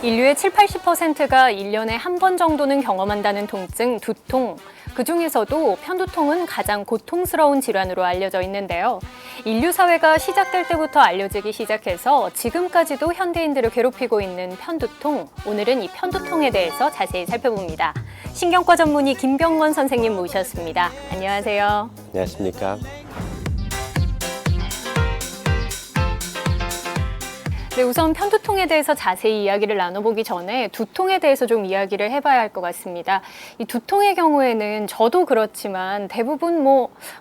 인류의 70~80%가 1년에 한 번 정도는 경험한다는 통증, 두통. 그중에서도 편두통은 가장 고통스러운 질환으로 알려져 있는데요. 인류 사회가 시작될 때부터 알려지기 시작해서 지금까지도 현대인들을 괴롭히고 있는 편두통. 오늘은 이 편두통에 대해서 자세히 살펴봅니다. 신경과 전문의 김병건 선생님 모셨습니다. 안녕하세요. 안녕하십니까. 네, 우선 편두통에 대해서 자세히 이야기를 나눠보기 전에 두통에 대해서 좀 이야기를 해봐야 할 것 같습니다. 이 두통의 경우에는 저도 그렇지만 대부분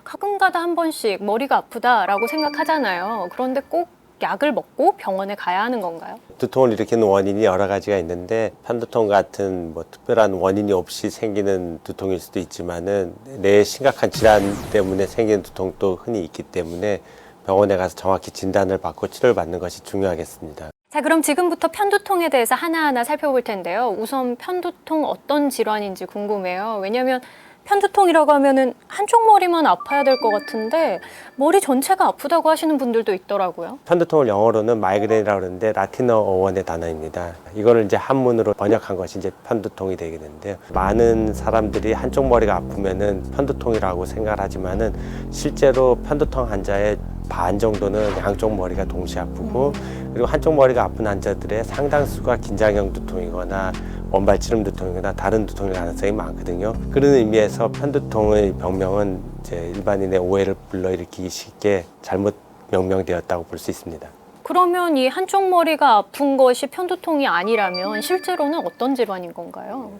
가끔가다 한 번씩 머리가 아프다라고 생각하잖아요. 그런데 꼭 약을 먹고 병원에 가야 하는 건가요? 두통을 일으키는 원인이 여러 가지가 있는데 편두통 같은 특별한 원인이 없이 생기는 두통일 수도 있지만은 뇌에 심각한 질환 때문에 생기는 두통도 흔히 있기 때문에 병원에 가서 정확히 진단을 받고 치료를 받는 것이 중요하겠습니다. 자, 그럼 지금부터 편두통에 대해서 하나하나 살펴볼 텐데요. 우선 편두통 어떤 질환인지 궁금해요. 왜냐하면 편두통이라고 하면은 한쪽 머리만 아파야 될 것 같은데 머리 전체가 아프다고 하시는 분들도 있더라고요. 편두통을 영어로는 마이그레인이라고 하는데 라틴어 어원의 단어입니다. 이거를 이제 한문으로 번역한 것이 이제 편두통이 되게 되는데요. 많은 사람들이 한쪽 머리가 아프면은 편두통이라고 생각을 하지만은 실제로 편두통 환자의 반 정도는 양쪽 머리가 동시에 아프고 그리고 한쪽 머리가 아픈 환자들의 상당수가 긴장형 두통이거나 원발치름 두통이거나 다른 두통일 가능성이 많거든요. 그런 의미에서 편두통의 병명은 이제 일반인의 오해를 불러일으키기 쉽게 잘못 명명되었다고 볼 수 있습니다. 그러면 이 한쪽 머리가 아픈 것이 편두통이 아니라면 실제로는 어떤 질환인 건가요?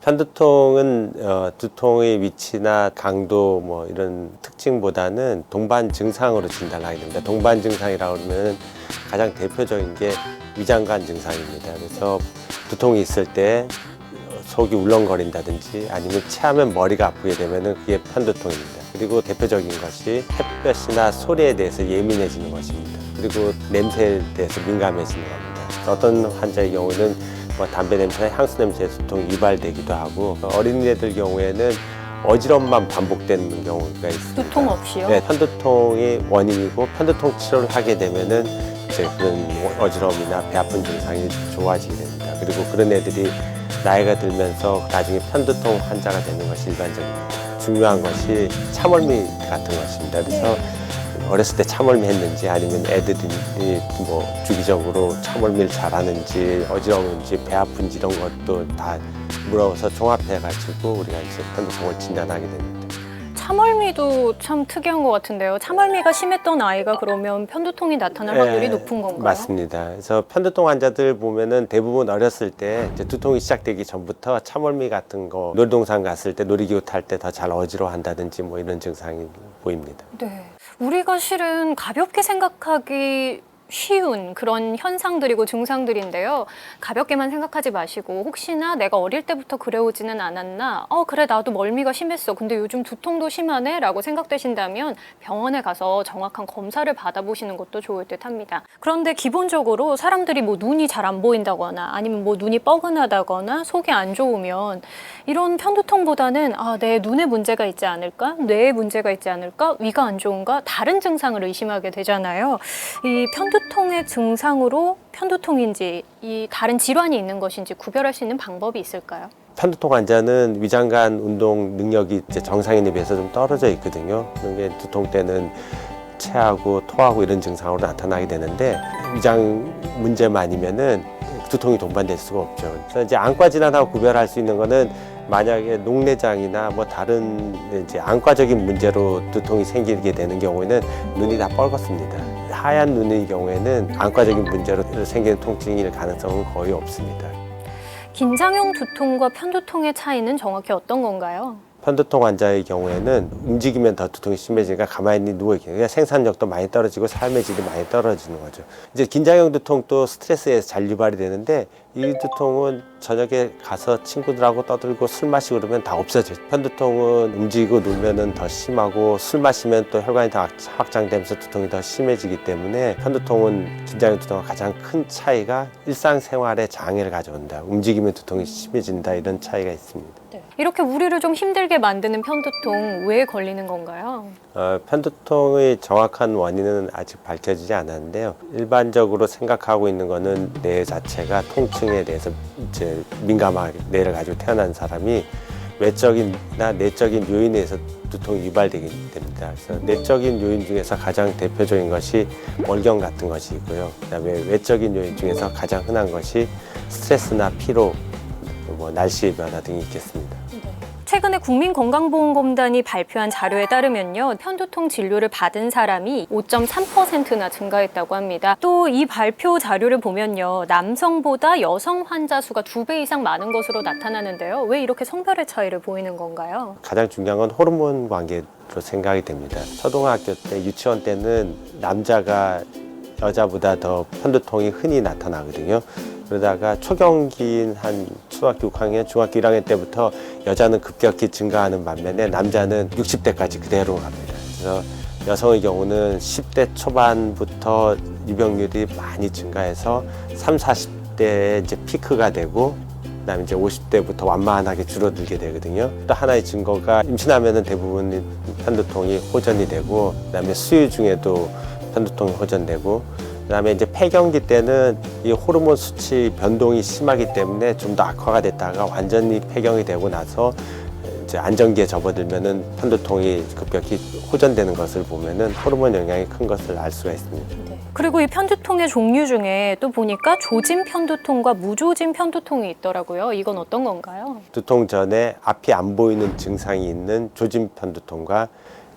편두통은 두통의 위치나 강도 이런 특징보다는 동반 증상으로 진단을 하게 됩니다. 동반 증상이라고 하면 가장 대표적인 게 위장관 증상입니다. 그래서 두통이 있을 때 속이 울렁거린다든지 아니면 체하면 머리가 아프게 되면 그게 편두통입니다. 그리고 대표적인 것이 햇볕이나 소리에 대해서 예민해지는 것입니다. 그리고 냄새에 대해서 민감해지는 겁니다. 어떤 환자의 경우는 담배 냄새나 향수 냄새에 두통이 유발되기도 하고 어린이들 경우에는 어지럼만 반복되는 경우가 있습니다. 두통 없이요? 네, 편두통이 원인이고 편두통 치료를 하게 되면은 이제 그런 어지럼이나 배 아픈 증상이 좋아지게 됩니다. 그리고 그런 애들이 나이가 들면서 나중에 편두통 환자가 되는 것이 일반적입니다. 중요한 것이 참을미 같은 것입니다. 그래서 어렸을 때 참을미 했는지 아니면 애들이 주기적으로 참을미를 잘하는지 어지러운지 배 아픈지 이런 것도 다 물어서 종합해가지고 우리가 이제 편두통을 진단하게 됩니다. 참을미도 참 특이한 것 같은데요. 참을미가 심했던 아이가 그러면 편두통이 나타날 확률이 높은 건가요? 맞습니다. 그래서 편두통 환자들 보면은 대부분 어렸을 때 이제 두통이 시작되기 전부터 참을미 같은 거 놀이동산 갔을 때 놀이기구 탈 때 더 잘 어지러워한다든지 이런 증상이 보입니다. 네. 우리가 실은 가볍게 생각하기 쉬운 그런 현상들이고 증상들인데요. 가볍게만 생각하지 마시고 혹시나 내가 어릴 때부터 그래오지는 않았나? 그래 나도 멀미가 심했어. 근데 요즘 두통도 심하네? 라고 생각되신다면 병원에 가서 정확한 검사를 받아보시는 것도 좋을 듯 합니다. 그런데 기본적으로 사람들이 눈이 잘 안 보인다거나 아니면 눈이 뻐근하다거나 속이 안 좋으면 이런 편두통보다는 내 눈에 문제가 있지 않을까? 뇌에 문제가 있지 않을까? 위가 안 좋은가? 다른 증상을 의심하게 되잖아요. 이 편두통의 증상으로 편두통인지 이 다른 질환이 있는 것인지 구별할 수 있는 방법이 있을까요? 편두통 환자는 위장관 운동 능력이 이제 정상인에 비해서 좀 떨어져 있거든요. 그런 게 두통 때는 체하고 토하고 이런 증상으로 나타나게 되는데 위장 문제만이면은 두통이 동반될 수가 없죠. 그래서 이제 안과 질환하고 구별할 수 있는 거는 만약에 녹내장이나 다른 이제 안과적인 문제로 두통이 생기게 되는 경우에는 눈이 다 뻘겋습니다. 하얀 눈의 경우에는 안과적인 문제로 생기는 통증일 가능성은 거의 없습니다. 긴장형 두통과 편두통의 차이는 정확히 어떤 건가요? 편두통 환자의 경우에는 움직이면 더 두통이 심해지니까 가만히 누워있게 그냥 생산력도 많이 떨어지고 삶의 질이 많이 떨어지는 거죠. 이제 긴장형 두통도 스트레스에서 잘 유발이 되는데 이 두통은 저녁에 가서 친구들하고 떠들고 술 마시고 그러면 다 없어져요. 편두통은 움직이고 놀면은 더 심하고 술 마시면 또 혈관이 더 확장되면서 두통이 더 심해지기 때문에 편두통은 긴장형 두통과 가장 큰 차이가 일상생활에 장애를 가져온다. 움직이면 두통이 심해진다. 이런 차이가 있습니다. 이렇게 우리를 좀 힘들게 만드는 편두통 왜 걸리는 건가요? 편두통의 정확한 원인은 아직 밝혀지지 않았는데요. 일반적으로 생각하고 있는 거는 뇌 자체가 통증에 대해서 이제 민감하게 뇌를 가지고 태어난 사람이 외적인나 내적인 요인에 의해서 두통이 유발되게 됩니다. 그래서 내적인 요인 중에서 가장 대표적인 것이 월경 같은 것이 있고요. 그다음에 외적인 요인 중에서 가장 흔한 것이 스트레스나 피로, 날씨의 변화 등이 있겠습니다. 최근에 국민건강보험공단이 발표한 자료에 따르면요, 편두통 진료를 받은 사람이 5.3%나 증가했다고 합니다. 또 이 발표 자료를 보면요, 남성보다 여성 환자 수가 2배 이상 많은 것으로 나타나는데요. 왜 이렇게 성별의 차이를 보이는 건가요? 가장 중요한 건 호르몬 관계로 생각이 됩니다. 초등학교 때, 유치원 때는 남자가 여자보다 더 편두통이 흔히 나타나거든요. 그러다가 초경기인 한 초등학교 6학년, 중학교 1학년 때부터 여자는 급격히 증가하는 반면에 남자는 60대까지 그대로 갑니다. 그래서 여성의 경우는 10대 초반부터 유병률이 많이 증가해서 30, 40대에 이제 피크가 되고 그다음에 이제 50대부터 완만하게 줄어들게 되거든요. 또 하나의 증거가 임신하면은 대부분 편두통이 호전이 되고 그다음에 수유 중에도 편두통이 호전되고 그다음에 이제 폐경기 때는 이 호르몬 수치 변동이 심하기 때문에 좀 더 악화가 됐다가 완전히 폐경이 되고 나서 이제 안정기에 접어들면은 편두통이 급격히 호전되는 것을 보면은 호르몬 영향이 큰 것을 알 수가 있습니다. 그리고 이 편두통의 종류 중에 또 보니까 조진 편두통과 무조진 편두통이 있더라고요. 이건 어떤 건가요? 두통 전에 앞이 안 보이는 증상이 있는 조진 편두통과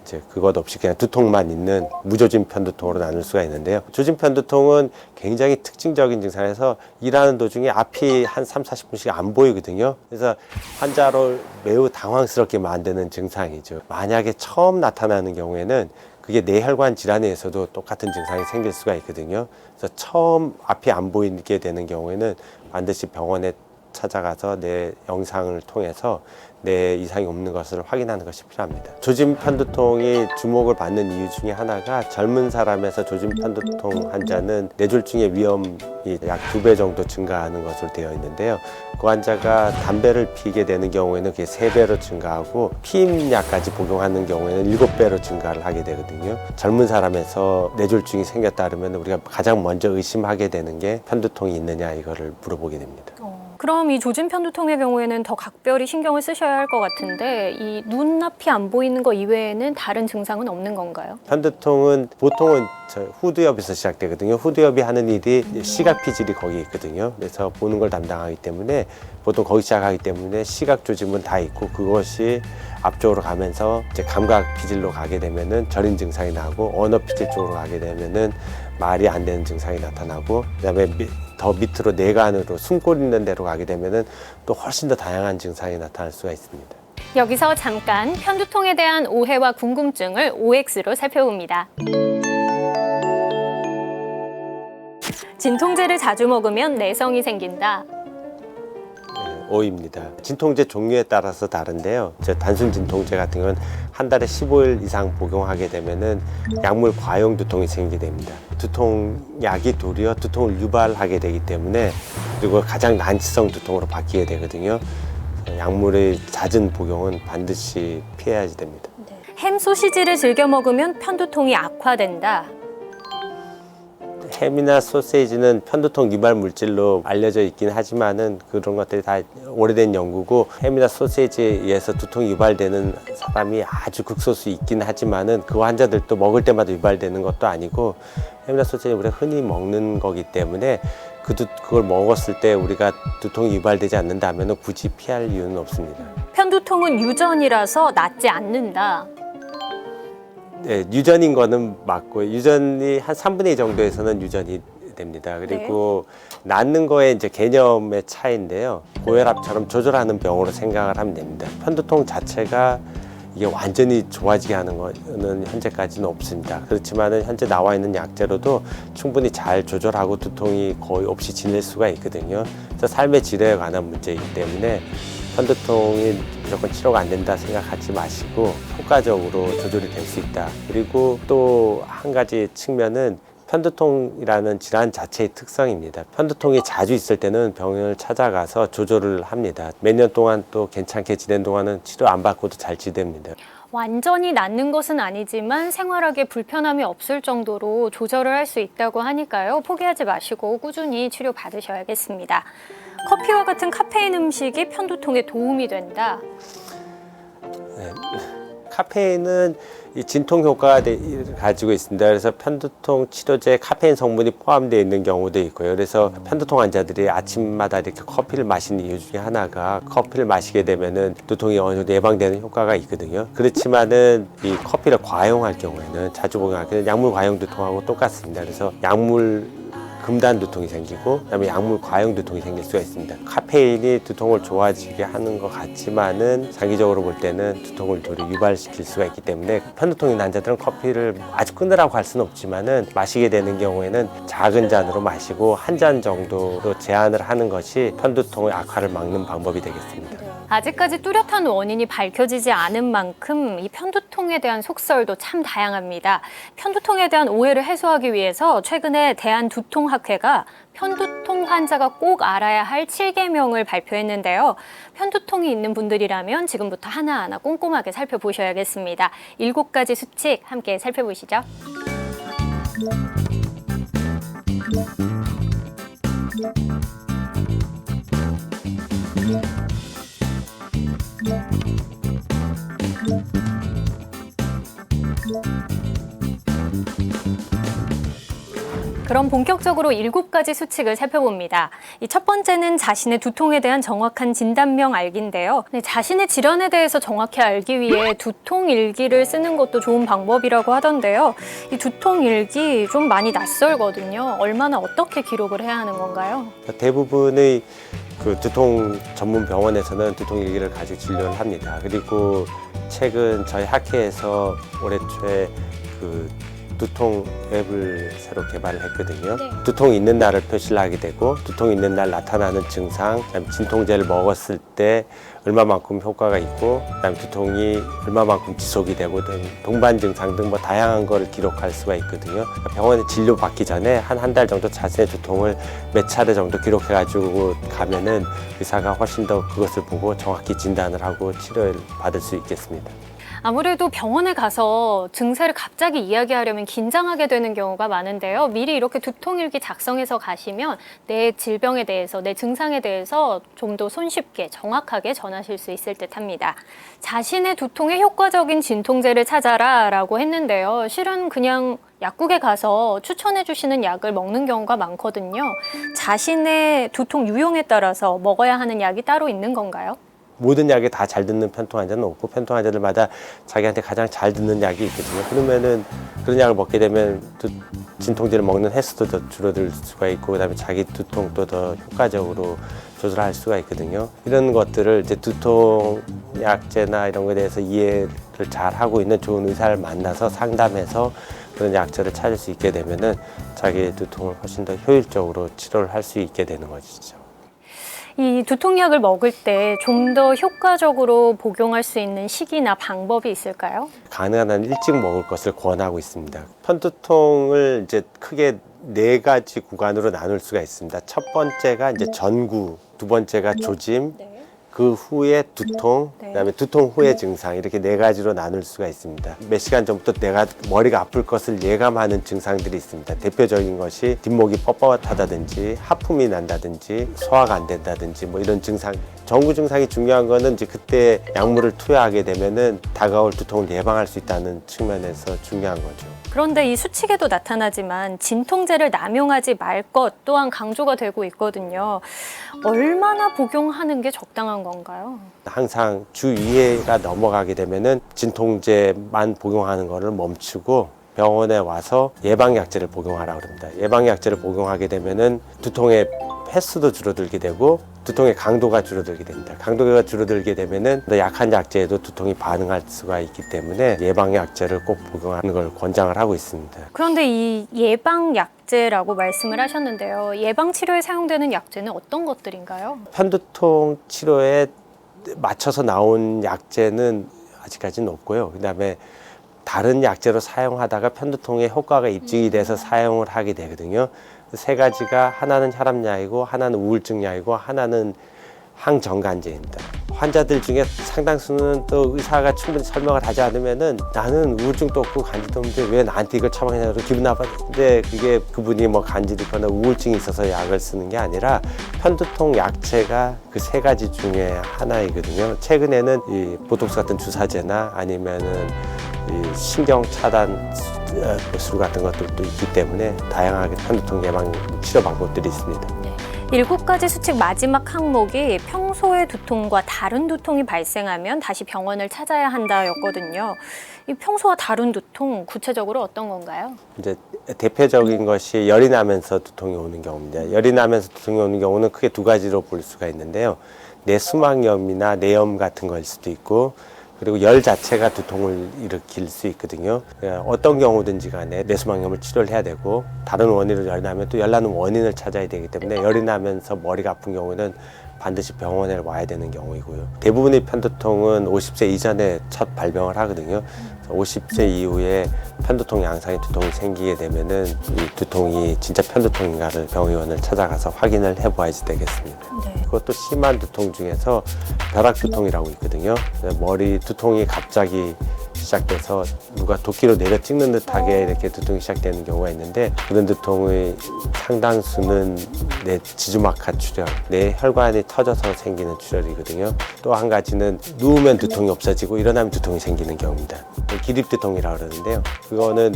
이제 그것 없이 그냥 두통만 있는 무조진 편두통으로 나눌 수가 있는데요. 조진 편두통은 굉장히 특징적인 증상에서 일하는 도중에 앞이 한 3, 40분씩 안 보이거든요. 그래서 환자를 매우 당황스럽게 만드는 증상이죠. 만약에 처음 나타나는 경우에는 그게 뇌혈관 질환에 의해서도 똑같은 증상이 생길 수가 있거든요. 그래서 처음 앞이 안 보이게 되는 경우에는 반드시 병원에 찾아가서 뇌 영상을 통해서 뇌 이상이 없는 것을 확인하는 것이 필요합니다. 조진 편두통이 주목을 받는 이유 중에 하나가 젊은 사람에서 조진 편두통 환자는 뇌졸중의 위험이 약 2배 정도 증가하는 것으로 되어 있는데요. 그 환자가 담배를 피게 되는 경우에는 그게 3배로 증가하고 피임약까지 복용하는 경우에는 7배로 증가를 하게 되거든요. 젊은 사람에서 뇌졸중이 생겼다 그러면 우리가 가장 먼저 의심하게 되는 게 편두통이 있느냐 이거를 물어보게 됩니다. 그럼 이 조진 편두통의 경우에는 더 각별히 신경을 쓰셔야 할 것 같은데 이 눈앞이 안 보이는 거 이외에는 다른 증상은 없는 건가요? 편두통은 보통은 후두엽에서 시작되거든요. 후두엽이 하는 일이 시각 피질이 거기 있거든요. 그래서 보는 걸 담당하기 때문에 보통 거기 시작하기 때문에 시각 조짐은 다 있고 그것이 앞쪽으로 가면서 이제 감각 피질로 가게 되면은 저린 증상이 나고 언어 피질 쪽으로 가게 되면은 말이 안 되는 증상이 나타나고 그다음에 더 밑으로 뇌관으로 숨골 있는 데로 가게 되면은 또 훨씬 더 다양한 증상이 나타날 수가 있습니다. 여기서 잠깐 편두통에 대한 오해와 궁금증을 OX로 살펴봅니다. 진통제를 자주 먹으면 내성이 생긴다. 오입니다. 진통제 종류에 따라서 다른데요. 단순 진통제 같은 경우는 한 달에 15일 이상 복용하게 되면은 약물 과용 두통이 생기게 됩니다. 두통약이 도리어 두통을 유발하게 되기 때문에 그리고 가장 난치성 두통으로 바뀌게 되거든요. 약물의 잦은 복용은 반드시 피해야지 됩니다. 햄 소시지를 즐겨 먹으면 편두통이 악화된다. 햄이나 소세지는 편두통 유발 물질로 알려져 있긴 하지만은 그런 것들이 다 오래된 연구고 햄이나 소세지에 의해서 두통이 유발되는 사람이 아주 극소수 있긴 하지만은 그 환자들도 먹을 때마다 유발되는 것도 아니고 햄이나 소세지는 우리가 흔히 먹는 거기 때문에 그걸 먹었을 때 우리가 두통이 유발되지 않는다면 굳이 피할 이유는 없습니다. 편두통은 유전이라서 낫지 않는다. 네, 유전인 거는 맞고 유전이 한 3분의 2 정도에서는 유전이 됩니다. 그리고 낫는 거에 이제 개념의 차이인데요. 고혈압처럼 조절하는 병으로 생각을 하면 됩니다. 편두통 자체가 이게 완전히 좋아지게 하는 거는 현재까지는 없습니다. 그렇지만은 현재 나와 있는 약제로도 충분히 잘 조절하고 두통이 거의 없이 지낼 수가 있거든요. 그래서 삶의 질에 관한 문제이기 때문에 편두통이 무조건 치료가 안 된다 생각하지 마시고 효과적으로 조절이 될 수 있다. 그리고 또 한 가지 측면은 편두통이라는 질환 자체의 특성입니다. 편두통이 자주 있을 때는 병원을 찾아가서 조절을 합니다. 몇 년 동안 또 괜찮게 지낸 동안은 치료 안 받고도 잘 지냅니다. 완전히 낫는 것은 아니지만 생활하기에 불편함이 없을 정도로 조절을 할 수 있다고 하니까요. 포기하지 마시고 꾸준히 치료 받으셔야겠습니다. 커피와 같은 카페인 음식이 편두통에 도움이 된다. 네. 카페인은 이 진통 효과가 가지고 있습니다. 그래서 편두통 치료제에 카페인 성분이 포함되어 있는 경우도 있고요. 그래서 편두통 환자들이 아침마다 이렇게 커피를 마시는 이유 중에 하나가 커피를 마시게 되면은 두통이 어느 정도 예방되는 효과가 있거든요. 그렇지만은 이 커피를 과용할 경우에는 자주 복용할 경우에는 약물 과용 두통하고 똑같습니다. 그래서 약물 금단 두통이 생기고 그다음에 약물 과용 두통이 생길 수가 있습니다. 카페인이 두통을 좋아지게 하는 것 같지만은 장기적으로 볼 때는 두통을 도리어 유발시킬 수가 있기 때문에 편두통 있는 환자들은 커피를 아주 끊으라고 할 수는 없지만은 마시게 되는 경우에는 작은 잔으로 마시고 한 잔 정도로 제한을 하는 것이 편두통의 악화를 막는 방법이 되겠습니다. 아직까지 뚜렷한 원인이 밝혀지지 않은 만큼 이 편두통에 대한 속설도 참 다양합니다. 편두통에 대한 오해를 해소하기 위해서 최근에 대한두통학회가 편두통 환자가 꼭 알아야 할 7계명을 발표했는데요. 편두통이 있는 분들이라면 지금부터 하나하나 꼼꼼하게 살펴보셔야겠습니다. 7가지 수칙 함께 살펴보시죠. 그럼 본격적으로 7가지 수칙을 살펴봅니다. 이 첫 번째는 자신의 두통에 대한 정확한 진단명 알기인데요. 자신의 질환에 대해서 정확히 알기 위해 두통 일기를 쓰는 것도 좋은 방법이라고 하던데요. 이 두통 일기 좀 많이 낯설거든요. 얼마나 어떻게 기록을 해야 하는 건가요? 대부분의 그 두통 전문 병원에서는 두통 일기를 가지고 진료를 합니다. 그리고 최근 저희 학회에서 올해 초에 그 두통 앱을 새로 개발을 했거든요. 두통이 있는 날을 표시를 하게 되고 두통이 있는 날 나타나는 증상, 그다음에 진통제를 먹었을 때 얼마만큼 효과가 있고 그다음에 두통이 얼마만큼 지속이 되고 등 동반 증상 등 뭐 다양한 거를 기록할 수가 있거든요. 병원에 진료 받기 전에 한 달 정도 자신의 두통을 몇 차례 정도 기록해 가지고 가면은 의사가 훨씬 더 그것을 보고 정확히 진단을 하고 치료를 받을 수 있겠습니다. 아무래도 병원에 가서 증세를 갑자기 이야기하려면 긴장하게 되는 경우가 많은데요. 미리 이렇게 두통일기 작성해서 가시면 내 질병에 대해서, 내 증상에 대해서 좀 더 손쉽게 정확하게 전하실 수 있을 듯합니다. 자신의 두통에 효과적인 진통제를 찾아라 라고 했는데요. 실은 그냥 약국에 가서 추천해 주시는 약을 먹는 경우가 많거든요. 자신의 두통 유형에 따라서 먹어야 하는 약이 따로 있는 건가요? 모든 약이 다 잘 듣는 편통 환자는 없고 편통 환자들마다 자기한테 가장 잘 듣는 약이 있거든요. 그러면은 그런 약을 먹게 되면 진통제를 먹는 횟수도 더 줄어들 수가 있고 그다음에 자기 두통도 더 효과적으로 조절할 수가 있거든요. 이런 것들을 이제 두통 약제나 이런 거에 대해서 이해를 잘 하고 있는 좋은 의사를 만나서 상담해서 그런 약제를 찾을 수 있게 되면은 자기의 두통을 훨씬 더 효율적으로 치료를 할 수 있게 되는 것이죠. 이 두통약을 먹을 때 좀 더 효과적으로 복용할 수 있는 시기나 방법이 있을까요? 가능한 한 일찍 먹을 것을 권하고 있습니다. 편두통을 이제 크게 4가지 구간으로 나눌 수가 있습니다. 첫 번째가 이제 전구, 두 번째가 조짐, 그 후에 두통, 그다음에 두통 후의 증상 이렇게 4가지로 나눌 수가 있습니다. 몇 시간 전부터 내가 머리가 아플 것을 예감하는 증상들이 있습니다. 대표적인 것이 뒷목이 뻣뻣하다든지 하품이 난다든지 소화가 안 된다든지 뭐 이런 증상. 전구 증상이 중요한 거는 이제 그때 약물을 투여하게 되면은 다가올 두통을 예방할 수 있다는 측면에서 중요한 거죠. 그런데 이 수칙에도 나타나지만 진통제를 남용하지 말 것 또한 강조가 되고 있거든요. 얼마나 복용하는 게 적당한 건가요? 항상 주 2회가 넘어가게 되면은 진통제만 복용하는 거를 멈추고 병원에 와서 예방약제를 복용하라고 합니다. 예방약제를 복용하게 되면은 두통의 횟수도 줄어들게 되고 두통의 강도가 줄어들게 됩니다. 강도가 줄어들게 되면은 약한 약제에도 두통이 반응할 수가 있기 때문에 예방약제를 꼭 복용하는 걸 권장을 하고 있습니다. 그런데 이 예방약제라고 말씀을 하셨는데요. 예방치료에 사용되는 약제는 어떤 것들인가요? 편두통 치료에 맞춰서 나온 약제는 아직까지는 없고요. 그다음에 다른 약제로 사용하다가 편두통에 효과가 입증이 돼서 사용을 하게 되거든요. 세 가지가 하나는 혈압약이고 하나는 우울증약이고 하나는 항정간제입니다. 환자들 중에 상당수는 또 의사가 충분히 설명을 하지 않으면은 나는 우울증도 없고 간지도 없는데 왜 나한테 이걸 처방하냐고 기분 나빠지는데 그게 그분이 뭐 간질이 있거나 우울증이 있어서 약을 쓰는 게 아니라 편두통 약제가 그 세 가지 중에 하나이거든요. 최근에는 이 보톡스 같은 주사제나 아니면은 이 신경 차단 술 같은 것들도 있기 때문에 다양하게 편두통 예방 치료 방법들이 있습니다. 7가지 수칙 마지막 항목이 평소의 두통과 다른 두통이 발생하면 다시 병원을 찾아야 한다였거든요. 이 평소와 다른 두통 구체적으로 어떤 건가요? 이제 대표적인 것이 열이 나면서 두통이 오는 경우입니다. 열이 나면서 두통이 오는 경우는 크게 두 가지로 볼 수가 있는데요. 뇌수막염이나 뇌염 같은 거일 수도 있고 그리고 열 자체가 두통을 일으킬 수 있거든요. 어떤 경우든지 간에 뇌수막염을 치료를 해야 되고 다른 원인으로 열이 나면 또 열나는 원인을 찾아야 되기 때문에 열이 나면서 머리가 아픈 경우는 반드시 병원에 와야 되는 경우이고요. 대부분의 편두통은 50세 이전에 첫 발병을 하거든요. 50세 이후에 편두통 양상의 두통이 생기게 되면은 이 두통이 진짜 편두통인가를 병의원을 찾아가서 확인을 해봐야지 되겠습니다. 네. 그것도 심한 두통 중에서 벼락두통이라고 있거든요. 머리 두통이 갑자기 시작돼서 누가 도끼로 내려 찍는 듯하게 이렇게 두통이 시작되는 경우가 있는데 그런 두통의 상당수는 내 지주막하 출혈, 내 혈관이 터져서 생기는 출혈이거든요. 또 한 가지는 누우면 두통이 없어지고 일어나면 두통이 생기는 경우입니다. 기립두통이라고 그러는데요. 그거는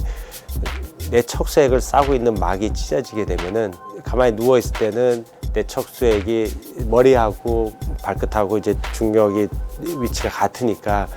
내 척수액을 싸고 있는 막이 찢어지게 되면은 가만히 누워 있을 때는 내 척수액이 머리하고 발끝하고 이제 중력이 위치가 같으니까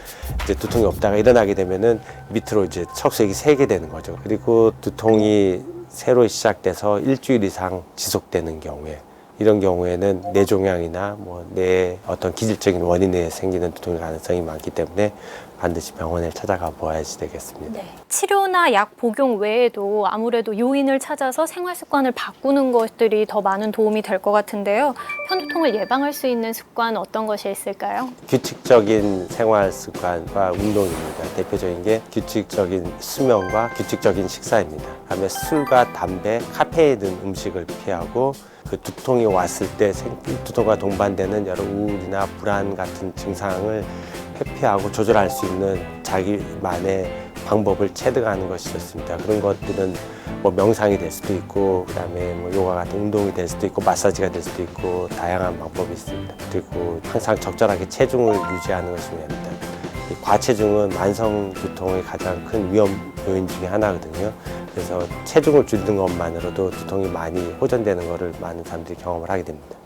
이제 두통이 없다가 일어나게 되면은 밑으로 이제 척수액이 새게 되는 거죠. 그리고 두통이 새로 시작돼서 일주일 이상 지속되는 경우에 이런 경우에는 뇌종양이나 뭐 뇌 어떤 기질적인 원인에 생기는 두통일 가능성이 많기 때문에 반드시 병원에 찾아가 보아야지 되겠습니다. 네. 치료나 약 복용 외에도 아무래도 요인을 찾아서 생활 습관을 바꾸는 것들이 더 많은 도움이 될 것 같은데요. 편두통을 예방할 수 있는 습관 어떤 것이 있을까요? 규칙적인 생활 습관과 운동입니다. 대표적인 게 규칙적인 수면과 규칙적인 식사입니다. 다음에 술과 담배, 카페인 든 음식을 피하고 그 두통이 왔을 때 두통과 동반되는 여러 우울이나 불안 같은 증상을 회피하고 조절할 수 있는 자기만의 방법을 체득하는 것이 좋습니다. 그런 것들은 뭐 명상이 될 수도 있고 그다음에 뭐 요가 같은 운동이 될 수도 있고 마사지가 될 수도 있고 다양한 방법이 있습니다. 그리고 항상 적절하게 체중을 유지하는 것이 중요합니다. 이 과체중은 만성 두통의 가장 큰 위험 요인 중에 하나거든요. 그래서 체중을 줄이는 것만으로도 두통이 많이 호전되는 것을 많은 사람들이 경험을 하게 됩니다.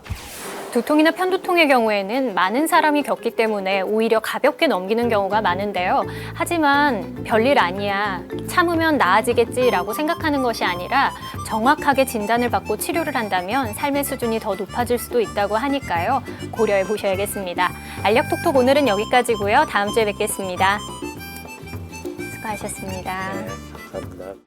두통이나 편두통의 경우에는 많은 사람이 겪기 때문에 오히려 가볍게 넘기는 경우가 많은데요. 하지만 별일 아니야, 참으면 나아지겠지라고 생각하는 것이 아니라 정확하게 진단을 받고 치료를 한다면 삶의 수준이 더 높아질 수도 있다고 하니까요. 고려해 보셔야겠습니다. 알력톡톡 오늘은 여기까지고요. 다음 주에 뵙겠습니다. 수고하셨습니다. 네, 감사합니다.